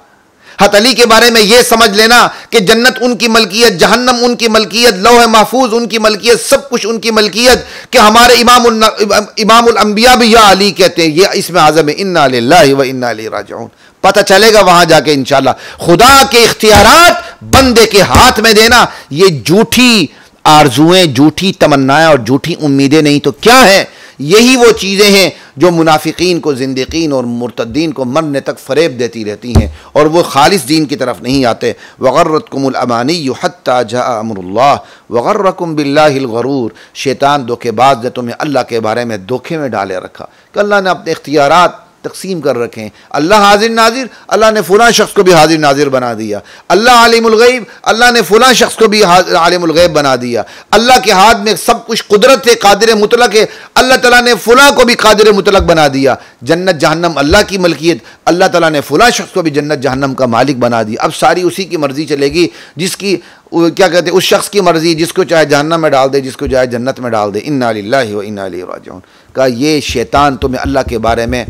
हत अली के बारे में यह समझ लेना कि जन्नत उनकी मलकियत, जहन्नम उनकी मलकियत, लौह महफूज उनकी मलकियत, सब कुछ उनकी मलकियत, कि हमारे इमामुल अंबिया भी या अली कहते हैं। ये इसमें आज़म है, इन्ना लिल्लाहि व इन्ना इलैहि राजिऊन। पता चलेगा वहां जाके इंशाअल्लाह। खुदा के इख्तियारात बंदे के हाथ में देना, ये झूठी आरजुएं, झूठी तमन्नाएं और झूठी उम्मीदें नहीं तो क्या है? यही वो चीज़ें हैं जो मुनाफिकीन को, जिंदीकीन और मुर्तद्दीन को मरने तक फरेब देती रहती हैं और वो खालिस दीन की तरफ नहीं आते। वगर्रतकुमुल अमानिय्यु हत्ता जाअ अमरुल्लाह वगर्रकुम बिल्लाहिल गरूर, शैतान धोखेबाज ने तुम्हें अल्लाह के बारे में धोखे में डाले रखा कि अल्लाह ने अपने इख्तियारात तकसीम कर रखे हैं। अल्लाह हाजिर नाजिर, अल्लाह ने फुला शख्स को भी हाजिर नाजिर बना दिया। अल्लाह आलिमुल गैब, अल्लाह ने फुला शख्स को भी आलिमुल गैब बना दिया। अल्लाह के हाथ में सब कुछ कुदरत है, कादिर मुतलक है, अल्लाह ताला ने फुला को भी कादिर मुतलक बना दिया। जन्नत जहन्नम अल्लाह की मलकियत, अल्लाह ताला ने फुला शख्स को भी जन्नत जहन्नम का मालिक बना दिया। अब सारी उसी की मर्जी चलेगी, जिसकी क्या कहते हैं, उस शख्स की मर्जी, जिसको चाहे जहन्नम में डाल दे, जिसको चाहे जन्नत में डाल दे। इन्ना लिल्लाहि व इन्ना इलैहि राजिऊन का ये शैतान तुम्हें अल्लाह के बारे में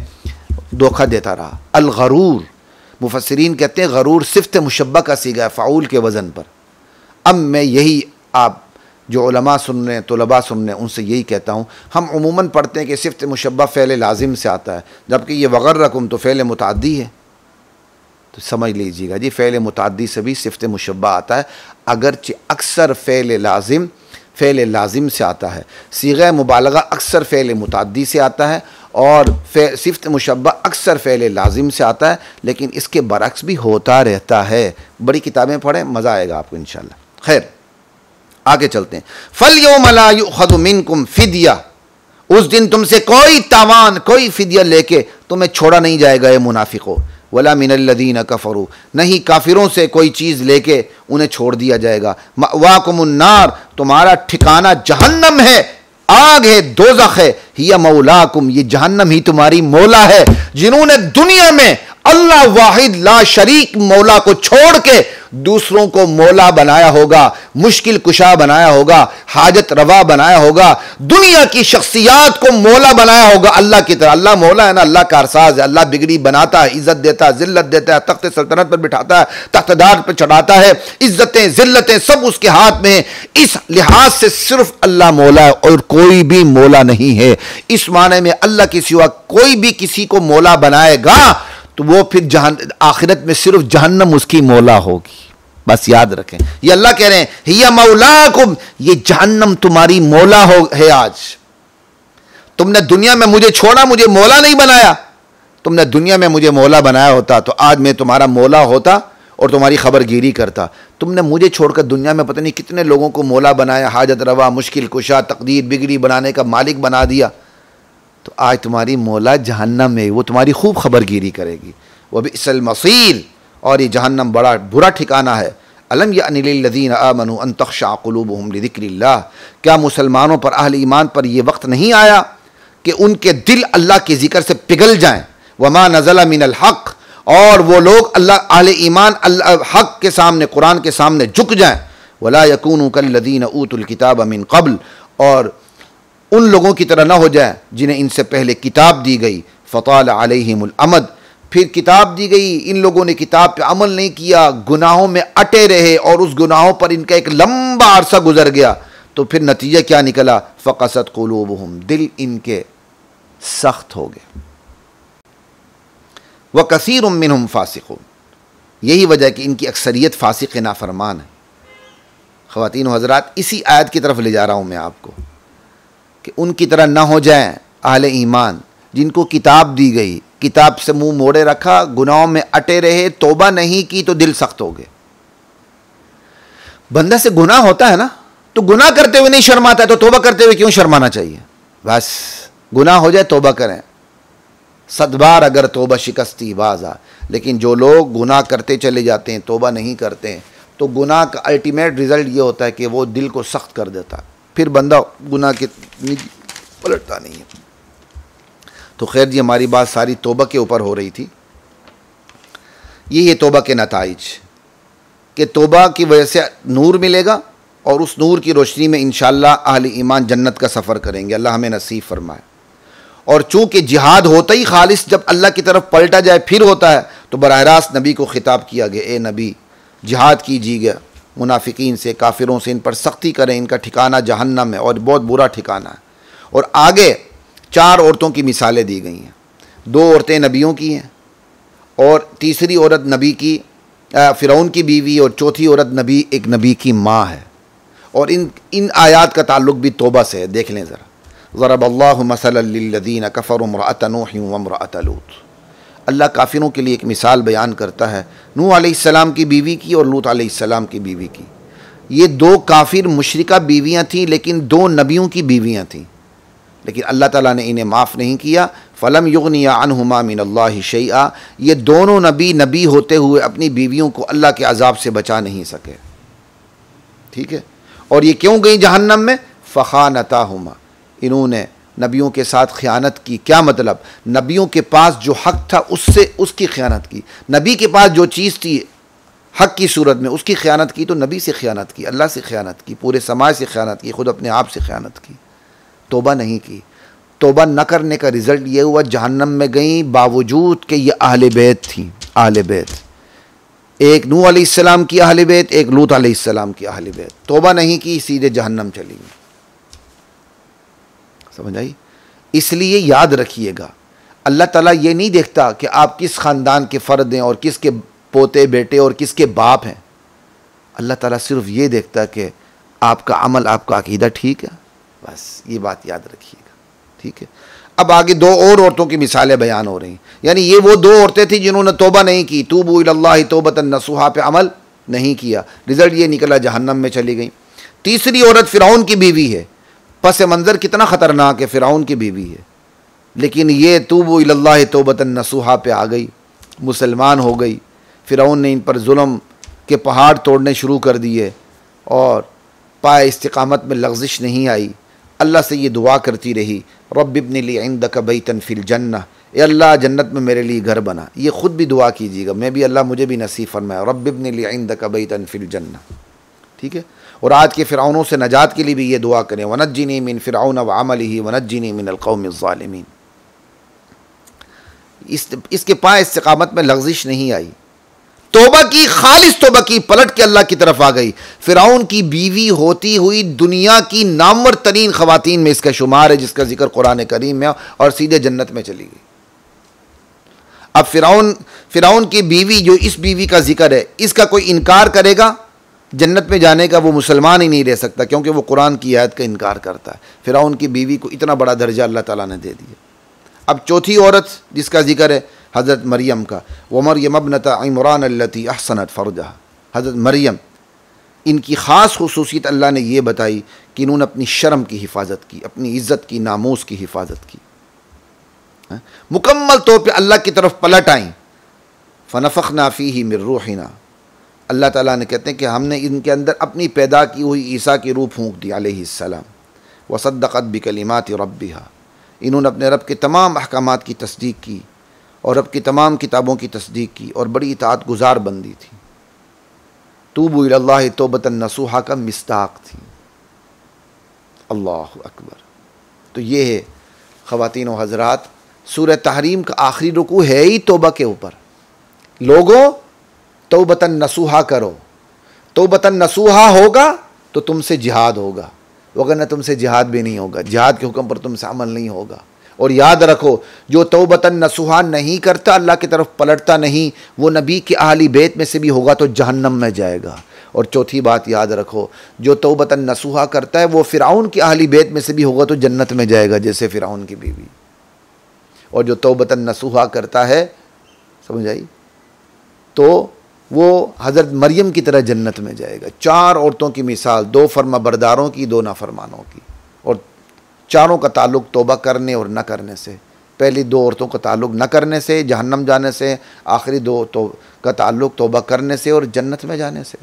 धोखा देता रहा। अल गरूर, मुफस्सिरीन कहते हैं गरूर सिफ्त मुशब्बा का सीगा है, फ़ाउल के वज़न पर। अब मैं यही, आप जो उलमा सुन रहे हैं, तुलबा सुन रहे हैं, उनसे यही कहता हूँ, हम उमूमन पढ़ते हैं कि सिफ्त मुशब्बा फ़ेल लाजिम से आता है, जबकि ये वगर्रकुम तो फ़ेल मुतअद्दी है। तो समझ लीजिएगा जी, फ़ेल मुतअद्दी से भी सिफ्त मुशब्बा आता है, अगरचे अक्सर फ़ेल लाजिम से आता है। सीग़ा मुबालगा अक्सर फ़ेल मुतअद्दी से आता है और सिफ्त मुशब्बा अक्सर फ़ेल लाजिम से आता है, लेकिन इसके बरक्स भी होता रहता है। बड़ी किताबें पढ़ें, मज़ा आएगा आपको इंशाअल्लाह। खैर, आगे चलते हैं। फल-यौम ला युअख़ज़ु मिनकुम फ़िद्या, उस दिन तुमसे कोई तावान, कोई फ़िद्या लेके तुम्हें छोड़ा नहीं जाएगा ये मुनाफिकों। वला मिनल्लज़ीना कफ़रू, नहीं काफिरों से कोई चीज़ लेके उन्हें छोड़ दिया जाएगा। मअवाकुमुन्नार, तुम्हारा ठिकाना जहन्नम है, आग है, दोज़ख है। हिया मौलाकुम, ये जहन्नम ही तुम्हारी मौला है। जिन्होंने दुनिया में अल्लाह वाहिद ला शरीक मौला को छोड़ के दूसरों को मौला बनाया होगा, मुश्किल कुशा बनाया होगा, हाजत रवा बनाया होगा, दुनिया की शख्सियात को मौला बनाया होगा अल्लाह की तरह। अल्लाह मौला है ना, अल्लाह कारसाज है, अल्लाह बिगड़ी बनाता है, इज्जत देता है, जिल्लत देता है, तख्त सल्तनत पर बिठाता है, तख्तदार पर चढ़ाता है, इज्जतें जिल्लतें सब उसके हाथ में। इस लिहाज से सिर्फ अल्लाह मौला है और कोई भी मौला नहीं है। इस माने में अल्लाह के सिवा कोई भी किसी को मौला बनाएगा तो वो फिर आखिरत में सिर्फ जहन्नम उसकी मौला होगी। बस याद रखें, ये अल्लाह कह रहे हैं हिया मौलाकुम, ये जहन्नम तुम्हारी मौला है। आज तुमने दुनिया में मुझे छोड़ा, मुझे मौला नहीं बनाया। तुमने दुनिया में मुझे मौला बनाया होता तो आज मैं तुम्हारा मौला होता और तुम्हारी खबरगिरी करता। तुमने मुझे छोड़कर दुनिया में पता नहीं कितने लोगों को मौला बनाया, हाजत रवा, मुश्किल कुशा, तकदीर बिगड़ी बनाने का मालिक बना दिया। तो आज तुम्हारी मौला जहन्नम में, वो तुम्हारी खूब खबरगिरी करेगी। वह बिसल मसीर, और ये जहन्नम बड़ा बुरा ठिकाना है। अलम यानि लिल्लज़ीना आमनू अन तख़शअ क़ुलूबुहुम लिज़िक्रिल्लाह, क्या मुसलमानों पर, अहले ईमान पर यह वक्त नहीं आया कि उनके दिल अल्लाह के ज़िक्र से पिघल जाएं। वमा नज़ला मिनल हक़, और वो लोग अल्लाह, अहले ईमान अल्लाह हक़ के सामने, कुरान के सामने झुक जाएं। वला यकूनू कल्लज़ीना ऊतुल किताब मिन क़ब्ल, और उन लोगों की तरह ना हो जाए जिन्हें इनसे पहले किताब दी गई। फ़ताल अलैहिमुल अमद, फिर किताब दी गई, इन लोगों ने किताब पे अमल नहीं किया, गुनाहों में अटे रहे और उस गुनाहों पर इनका एक लंबा अरसा गुजर गया। तो फिर नतीजा क्या निकला? फ़क़सत क़ुलूबुहुम, दिल इनके सख्त हो गए। व कसीरुम मिनहुम फ़ासिक़ून, यही वजह कि इनकी अक्सरियत फ़ासिक़ नाफरमान है। ख़वातीन व हज़रात, इसी आयत की तरफ ले जा रहा हूँ मैं आपको कि उनकी तरह ना हो जाएं अहले ईमान जिनको किताब दी गई, किताब से मुंह मोड़े रखा, गुनाहों में अटे रहे, तौबा नहीं की तो दिल सख्त हो गए। बंदा से गुनाह होता है ना, तो गुनाह करते हुए नहीं शर्माता है, तो तौबा करते हुए क्यों शर्माना चाहिए? बस गुनाह हो जाए तौबा करें, सदबार अगर तौबा शिकस्ती बाजा। लेकिन जो लोग गुनाह करते चले जाते हैं, तौबा नहीं करते हैं, तो गुनाह का अल्टीमेट रिजल्ट ये होता है कि वो दिल को सख्त कर देता है, फिर बंदा गुनाह के पलटता नहीं है। तो खैर जी, हमारी बात सारी तौबा के ऊपर हो रही थी। ये तौबा के नताइज कि तौबा की वजह से नूर मिलेगा और उस नूर की रोशनी में इंशाअल्लाह अहले ईमान जन्नत का सफ़र करेंगे, अल्लाह हमें नसीब फरमाए। और चूँकि जिहाद होता ही खालिस जब अल्लाह की तरफ पलटा जाए फिर होता है, तो बराह रास्त नबी को खिताब किया गया, ए नबी जिहाद कीजिएगा मुनाफिकीन से, काफिरों से, इन पर सख्ती करें, इनका ठिकाना जहन्नम है और बहुत बुरा ठिकाना है। और आगे 4 औरतों की मिसालें दी गई हैं। 2 औरतें नबियों की हैं और तीसरी औरत नबी की फ़िरौन की बीवी और चौथी औरत एक नबी की माँ है। और इन आयात का ताल्लुक़ भी तौबा से है। देख लें ज़रा। ज़रबल्लाहु मसलन लिल्लज़ीना कफ़रू इम्रअत नूह व इम्रअत लूत। अल्लाह काफिरों के लिए एक मिसाल बयान करता है, नूह अलैहिस्सलाम की बीवी की और लूत अलैहिस्सलाम की बीवी की। ये 2 काफिर मुशरिका बीवियाँ थीं, लेकिन 2 नबियों की बीवियाँ थीं, लेकिन अल्लाह ताला ने इन्हें माफ़ नहीं किया। फ़लम युग़निया अन्हुमा मिनल्लाहि शैआ। ये दोनों नबी होते हुए अपनी बीवियों को अल्लाह के अज़ाब से बचा नहीं सके। ठीक है। और ये क्यों गई जहन्नम में? फ़ख़ानताहुमा, इन्होंने नबियों के साथ ख़यानत की। क्या मतलब? नबियों के पास जो हक़ था उसकी ख़यानत की। नबी के पास जो चीज़ थी हक़ की सूरत में, उसकी ख़यानत की। तो नबी से ख़यानत की, अल्लाह से ख़यानत की, पूरे समाज से ख़यानत की, ख़ुद अपने आप से ख़यानत की। तौबा नहीं की। तौबा न करने का रिज़ल्ट ये हुआ, जहन्नम में गई, बावजूद कि ये अहले बैत थी। अहले बैत, एक नूह अलैहिस्सलाम की अहले बैत, एक लूत अलैहिस्सलाम की अहले बैत। तौबा नहीं की, सीधे जहन्नम चली गई। समझ आई? इसलिए याद रखिएगा, अल्लाह ताला ये नहीं देखता कि आप किस ख़ानदान के फ़र्द हैं और किसके पोते बेटे और किसके बाप हैं। अल्लाह ताला सिर्फ ये देखता कि आपका अमल, आपका अकीदा ठीक है। बस ये बात याद रखिएगा। ठीक है। अब आगे 2 और औरतों की मिसालें बयान हो रही हैं। यानी ये वो 2 औरतें थी जिन्होंने तौबा नहीं की, तूबू इलल्लाहि तौबतन नसूहा पे अमल नहीं किया। रिजल्ट ये निकला, जहन्नम में चली गई। तीसरी औरत फ़िरौन की बीवी है। पस मंज़र कितना ख़तरनाक है, फ़िरौन की बीवी है, लेकिन ये तूबू इलल्लाहि तौबतन नसूहा पे आ गई, मुसलमान हो गई। फ़िरौन ने इन पर जुल्म के पहाड़ तोड़ने शुरू कर दिए और पाए इस्तिकामत में लग़ज़िश नहीं आई। अल्लाह से ये दुआ करती रही, रब्ब इब्नि ली इंदक बैतन फिल जन्नह, ए अल्लाह जन्नत में मेरे लिए घर बना। ये ख़ुद भी दुआ कीजिएगा, मैं भी, अल्लाह मुझे भी नसीब फरमाए, रब्ब इब्नि ली इंदक बैतन फिल जन्नह। ठीक है। और आज के फ़िरऔनों से नजात के लिए भी ये दुआ करें, वनज्जिनी मिन फ़िरऔन व अमलिही वनज्जिनी मिनल क़ौमिज़ ज़ालिमीन। इसके पाए इस्तिकामत में लग़ज़िश नहीं आई, तौबा की, खालिस तौबा की, पलट के अल्लाह की तरफ आ गई। फ़िरऔन की बीवी होती हुई दुनिया की नामवर तरीन ख़वातीन में इसका शुमार है, जिसका जिक्र कुरान करीम में, और सीधे जन्नत में चली गई। अब फ़िरऔन की बीवी, जो इस बीवी का जिक्र है, इसका कोई इनकार करेगा जन्नत में जाने का, वो मुसलमान ही नहीं रह सकता, क्योंकि वो कुरान की आयत का इनकार करता है। फ़िरऔन की बीवी को इतना बड़ा दर्जा अल्लाह ताला ने दे दिया। अब चौथी औरत जिसका जिक्र है हज़रत मरियम का, व मरियम इब्नता इमरान अल्लती अहसनत फ़रजहा। हज़रत मरियम, इनकी ख़ास खुसूसियत अल्लाह ने ये बताई कि इन्होंने अपनी शर्म की हिफाजत की, अपनी इज़्ज़त की, नामूस की हिफाजत की, मुकम्मल तौर पर अल्लाह की तरफ पलट आई। फ़नफ़ख़ना फ़ीही मिन रूहिना, अल्लाह ताला ने कहते हैं कि हमने इनके अंदर अपनी पैदा की हुई ईसा की रूह फूंक दी अलैहिस्सलाम। वसद्दक़त बिकलिमाति रब्बिहा, इन्होंने अपने रब के तमाम अहकामात की तस्दीक की और रब की तमाम किताबों की तस्दीक की और बड़ी इताअत गुजार बंदी थी। तूबू इलल्लाहि तौबतन नसूहा का मिस्ताक थी। अल्लाहु अकबर। तो ये है ख़वातीन व हज़रात, सूरह तहरीम का आखिरी रुकू है ही तौबा के ऊपर। लोगों, तौबतन नसूहा करो। तौबतन नसूहा होगा तो तुमसे जिहाद होगा, वरना तुमसे जिहाद भी नहीं होगा, जिहाद के हुक्म पर तुमसे अमल नहीं होगा। और याद रखो, जो तौबतन नसूहा नहीं करता, अल्लाह की तरफ पलटता नहीं, वो नबी के अहली बैत में से भी होगा तो जहन्नम में जाएगा। और चौथी बात याद रखो, जो तौबतन नसूहा करता है वो फ़िरऔन के अहली बैत में से भी होगा तो जन्नत में जाएगा, जैसे फ़िरऔन की बीवी। और जो तौबतन नसूहा करता है, समझ आई, तो वो हज़रत मरियम की तरह जन्नत में जाएगा। 4 औरतों की मिसाल, 2 फर्माबरदारों की, 2 नाफरमानों की, और चारों का ताल्लुक़ तौबा करने और न करने से। पहली 2 औरतों का ताल्लुक़ न करने से, जहन्नम जाने से, आखिरी 2 का ताल्लुक़ तौबा करने से और जन्नत में जाने से।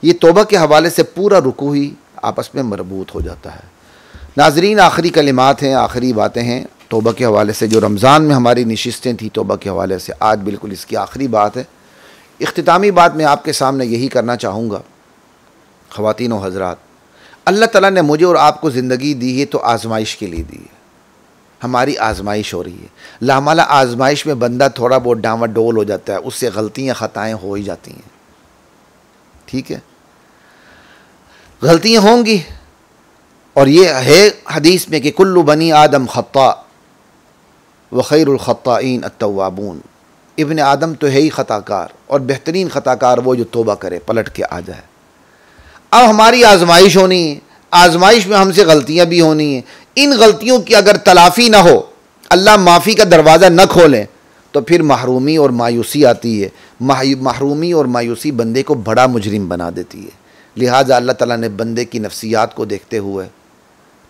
ये तौबा के हवाले से पूरा रुकू ही आपस में मरबूत हो जाता है। नाज़रीन, आखिरी कलिमात हैं, आखिरी बातें हैं तौबा के हवाले से। जो रमज़ान में हमारी नशिस्तें थी तौबा के हवाले से, आज बिल्कुल इसकी आखिरी बात है। इख्तितामी बात मैं आपके सामने यही करना चाहूँगा, ख़वातीन व हज़रात, अल्लाह ताला ने मुझे और आपको ज़िंदगी दी है तो आज़माइश के लिए दी है। हमारी आज़माइश हो रही है। लामाला आज़माइश में बंदा थोड़ा बहुत डांवाडोल हो जाता है, उससे गलतियाँ ख़ताएँ हो ही जाती हैं। ठीक है, गलतियाँ होंगी, और ये है हदीस में कि कुल्लु बनी आदम ख़त्ता व खैरुल ख़त्ताईन अत्तव्वाबून। इब्न आदम तो है ही ख़ताकार, और बेहतरीन ख़ताकार वो जो तौबा करे, पलट के आ जाए। अब हमारी आज़माइश होनी है, आज़माइश में हमसे गलतियाँ भी होनी हैं। इन गलतियों की अगर तलाफ़ी ना हो, अल्लाह माफ़ी का दरवाज़ा न खोलें, तो फिर महरूमी और मायूसी आती है। महरूमी और मायूसी बंदे को बड़ा मुजरिम बना देती है। लिहाजा अल्लाह ताला ने बंदे की नफ्सियात को देखते हुए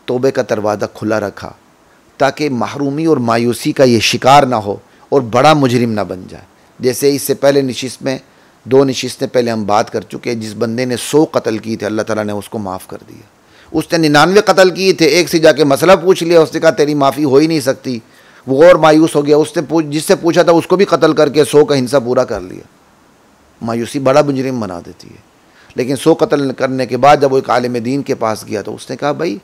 तौबे का दरवाज़ा खुला रखा, ताकि महरूमी और मायूसी का ये शिकार ना हो और बड़ा मुजरिम ना बन जाए। जैसे इससे पहले नशिस्त में 2 नशिस्तें पहले हम बात कर चुके हैं, जिस बंदे ने 100 कत्ल किए थे, अल्लाह ताला ने उसको माफ़ कर दिया। उसने 99 कत्ल किए थे, एक से जाके मसला पूछ लिया, उसने कहा तेरी माफ़ी हो ही नहीं सकती। वो और मायूस हो गया, उसने जिससे पूछा था उसको भी कत्ल करके 100 का हिंसा पूरा कर लिया। मायूसी बड़ा मुजरिम बना देती है। लेकिन 100 कत्ल करने के बाद जब वो एक आलिम दीन के पास गया तो उसने कहा, भाई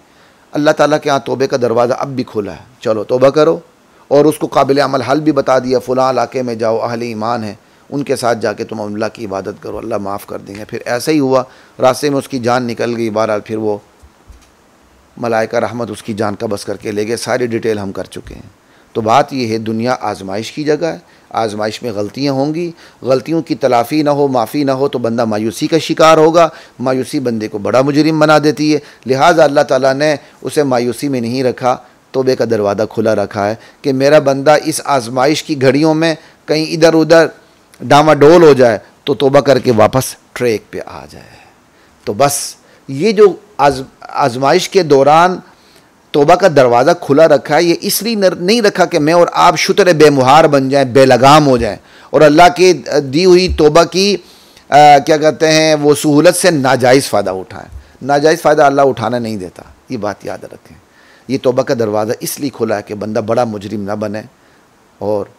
अल्लाह ताला के यहाँ तौबे का दरवाज़ा अब भी खुला है, चलो तौबा करो। और उसको काबिल अमल हल भी बता दिया, फ़लाँ इलाके में जाओ, अहले ईमान है, उनके साथ जाके तुम अल्लाह की इबादत करो, अल्लाह माफ़ कर देंगे। फिर ऐसा ही हुआ, रास्ते में उसकी जान निकल गई। बहरहाल फिर वो मलाइका रहमत उसकी जान कब्ज़ करके ले गए। सारी डिटेल हम कर चुके हैं। तो बात यह है, दुनिया आजमाइश की जगह है। आजमाइश में गलतियाँ होंगी, गलतियों की तलाफ़ी ना हो, माफ़ी ना हो, तो बंदा मायूसी का शिकार होगा। मायूसी बंदे को बड़ा मुजरिम बना देती है। लिहाजा अल्लाह ताला ने उसे मायूसी में नहीं रखा, तौबे का दरवाज़ा खुला रखा है कि मेरा बंदा इस आजमाइश की घड़ियों में कहीं इधर उधर डामाडोल हो जाए तो तौबा करके वापस ट्रैक पे आ जाए। तो बस ये जो आजमाइश के दौरान तौबा का दरवाज़ा खुला रखा है, ये इसलिए नहीं रखा कि मैं और आप शुतर बेमुहार बन जाएं, बेलगाम हो जाएं और अल्लाह की दी हुई तौबा की क्या कहते हैं वो सहूलत से नाजायज़ फ़ायदा उठाएं। नाजायज़ फ़ायदा अल्लाह उठाना नहीं देता, ये बात याद रखें। ये तौबा का दरवाज़ा इसलिए खुला है कि बंदा बड़ा मुजरिम ना बने और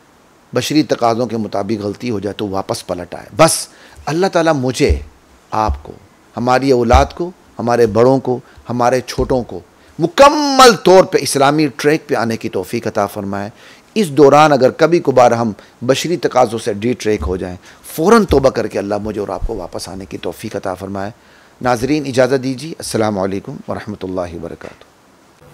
बशरी तकाज़ों के मुताबिक गलती हो जाए तो वापस पलट आए। बस अल्लाह ताला मुझे, आपको, हमारी औलाद को, हमारे बड़ों को, हमारे छोटों को मुकम्मल तौर पे इस्लामी ट्रैक पे आने की तौफीक अता फ़रमाए। इस दौरान अगर कभी कभार हम बशरी तकाज़ों से डी ट्रैक हो जाएं, फ़ौरन तौबा करके अल्लाह मुझे और आपको वापस आने की तौफीक अता फ़रमाए। नाज़रीन इजाज़त दीजिए। अस्सलामु अलैकुम व रहमतुल्लाहि व बरकातुहू।